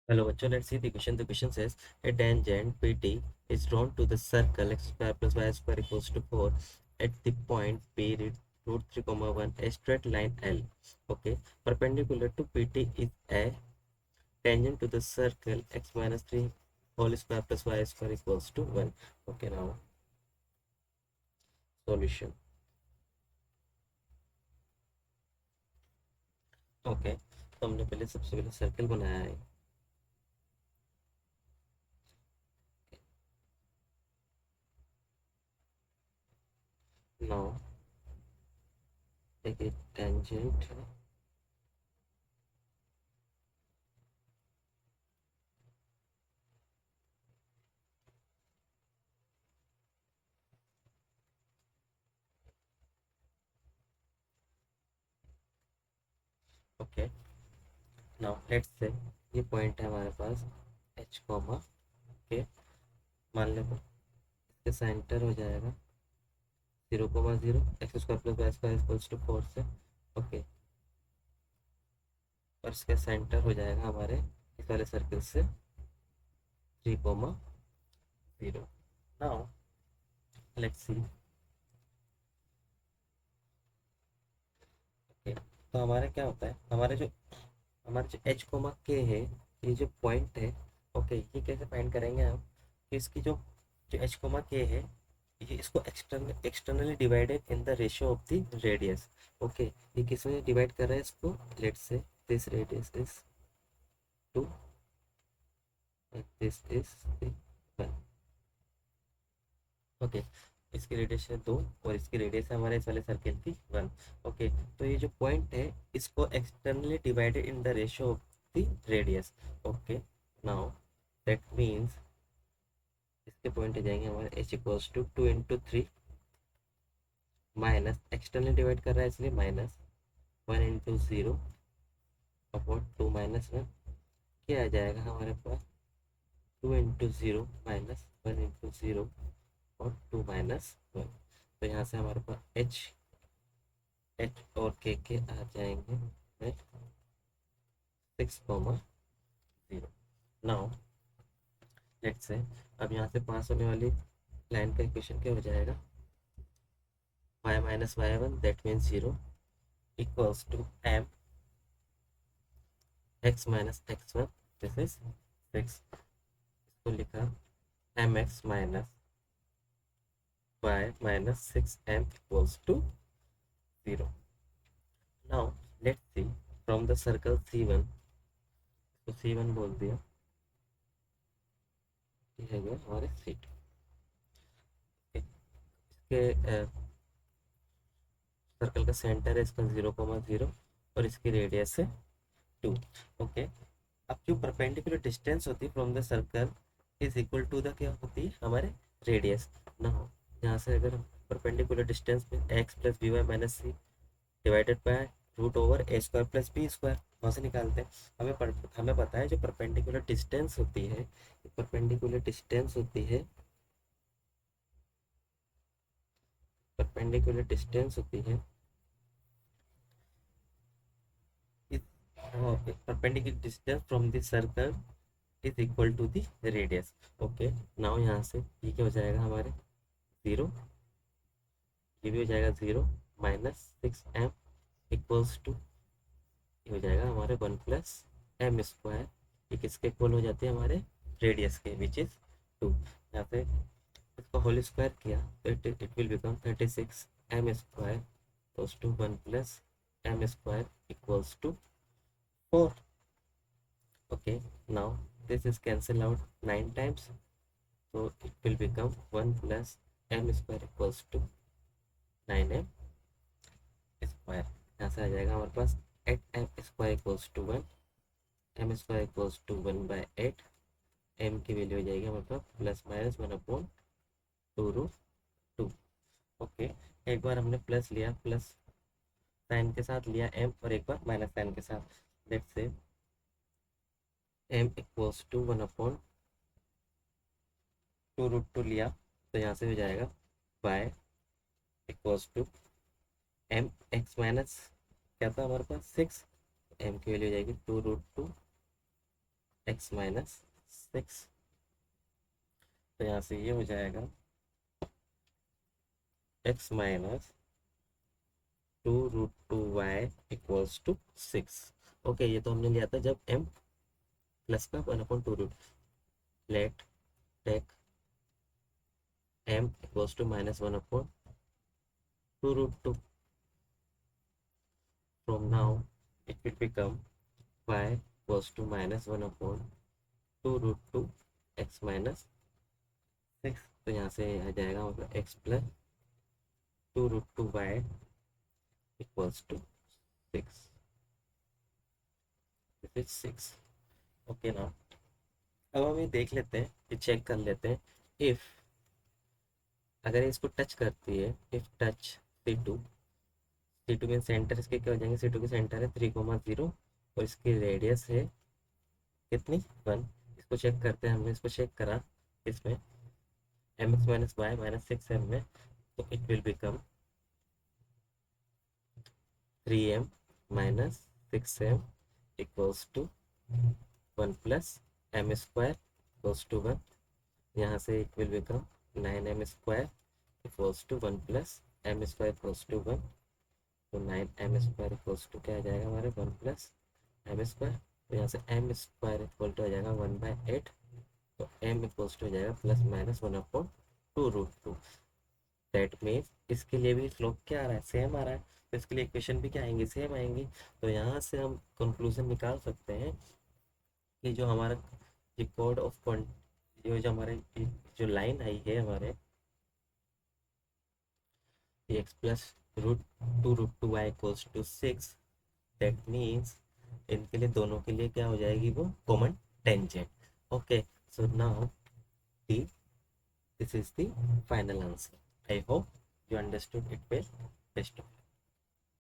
Hello, bachcho. Let's see the question. The question says a tangent PT is drawn to the circle x square plus y square equals to 4 at the point P root 3 comma 1 a straight line L. Okay, perpendicular to PT is a tangent to the circle x minus 3 whole square plus y square equals to 1. Okay, now solution. Okay, तो हमने पहले सबसे पहले circle बनाया है. Now take a tangent. Okay, now let's say ये point है हमारे पास h कॉमा. ओके, मान लेते इसके सेंटर हो जाएगा 0,0 x square plus y square equals to 4 से. ओके, और इसका सेंटर हो जाएगा हमारे इस वाले सर्कल से 3,0. Now let's see. ओके, तो हमारे क्या होता है, हमारे जो एच कोमा के है, ये जो पॉइंट है. ओके, ये कैसे फाइंड करेंगे हम कि इसकी जो जो एच कोमा के है, ये इसको externally divided in the ratio of the radius. Okay, ये किसमें डिवाइड कर रहा है इसको. Let's say this radius is 2 and this is the 1. Okay, इसकी रेडियस है 2 और इसकी रेडियस है हमारे इस वाले सर्कल की 1. ओके, तो ये जो पॉइंट है इसको externally divided in the ratio of the radius. Okay, now that means इसके पॉइंट हो जाएंगे हमारे h equals to 2 × 3 minus externally divide कर रहा है इसलिए माइनस 1 × 0 अपॉन 2 माइनस 1. क्या आ जाएगा हमारे पास 2 × 0 माइनस 1 × 0 और 2 माइनस 1. तो यहाँ से हमारे पास एच और के आ जाएंगे 6,0. नाउ लेट्स से अब यहाँ से पास होने वाली लाइन का इक्वेशन क्या हो जाएगा, y minus y one that means 0 equals to m x minus x one this is 6. इसको लिखा mx minus y minus 6m equals to 0. Now let's see from the circle C1. तो C1 बोल दिया, ये है गया हमारे C2. इसके सर्कल का सेंटर है इसका 0,0 और इसकी रेडियस है 2. ओके, अब जो परपेंडिकुलर डिस्टेंस होती है from the circle is equal to the क्या होती है हमारे रेडियस. ना हो यहाँ से अगर परपेंडिकुलर डिस्टेंस में x plus b y minus c divided by root over a square plus b square वहाँ से निकालते हैं. हमें पता है जो परपेंडिकुलर डिस्टेंस होती है, परपेंडिकुलर डिस्टेंस होती है परपेंडिकुलर डिस्टेंस होती है perpendicular distance from the circle is equal to the radius. Okay, now यहाँ से ये क्या हो जाएगा हमारे 0, ये भी हो जाएगा 0 माइनस 6m इक्वल्स टू ये हो जाएगा हमारे 1 प्लस एम स्क्वायर. ये किसके इक्वल हो जाते हैं हमारे रेडियस के विच इज 2. यहाँ पे इसको होल स्क्वायर किया तो it will become 36m square equals to 1 plus m square equals to 4. Okay, now this is cancel out 9 times, so it will become 1 plus m square equals to 9m square. यहाँ से आ जाएगा हमारे पास 8m square equals to 1, m square equals to 1/8. m की value हो जाएगी हमारे पास plus minus 1/2√2. Okay, एक बार हमने प्लस लिया, प्लस साइन के साथ लिया m और एक बार माइनस साइन के साथ. Let's say m equals to 1/2√2 लिया तो यहाँ से हो जाएगा y equals to m x minus क्या था हमारे पास 6, एम की वैल्यू हो जाएगी 2√2 x माइनस 6। तो यहाँ से ये हो जाएगा x minus 2√2y equals to 6। Okay, ये तो हमने लिया था जब m प्लस का 1/2 root. Let take m equals to -1/2√2। From now it will become y equals to -1/2√2 x minus 6। तो यहाँ से आ जाएगा मतलब x plus 2√2y equals to 6। This is 6। Okay ना, अब हम ये देख लेते हैं, ये चेक कर लेते हैं। इफ अगर इसको टच करती है, इफ टच सी टू में सेंटर इसके क्या हो जाएंगे, सी टू के सेंटर है 3,0 और इसकी रेडियस है कितनी 1। इसको चेक करते हैं, हमने इसको चेक करा इसमें m x minus y minus 6m में, तो it will become 3m minus 6m equals to 1 plus m square equals to 1। यहाँ से it will become 9m square equals to 1 plus m square equals to 1। तो 9m square equals to क्या आ जाएगा हमारे 1 plus m square. तो यहाँ से M square equal to आ जाएगा 1/8। तो m इक्वल्स टू हो जाएगा प्लस माइनस 1/2√2। दैट मीन्स इसके लिए भी स्लोप क्या आ रहा है, सेम आ रहा है। तो इसके लिए इक्वेशन भी क्या आएंगी, सेम आएंगी। तो यहाँ से हम कंक्लूजन निकाल सकते हैं कि जो हमारा ये कोड ऑफ जो हमारे जो लाइन आई है हमारे x plus √2√2y equals to 6। That means इनके लिए दोनों के लिए क्या हो जाएगी, वो common tangent. Okay, so now the this is the final answer. I hope you understood it well. Best of luck.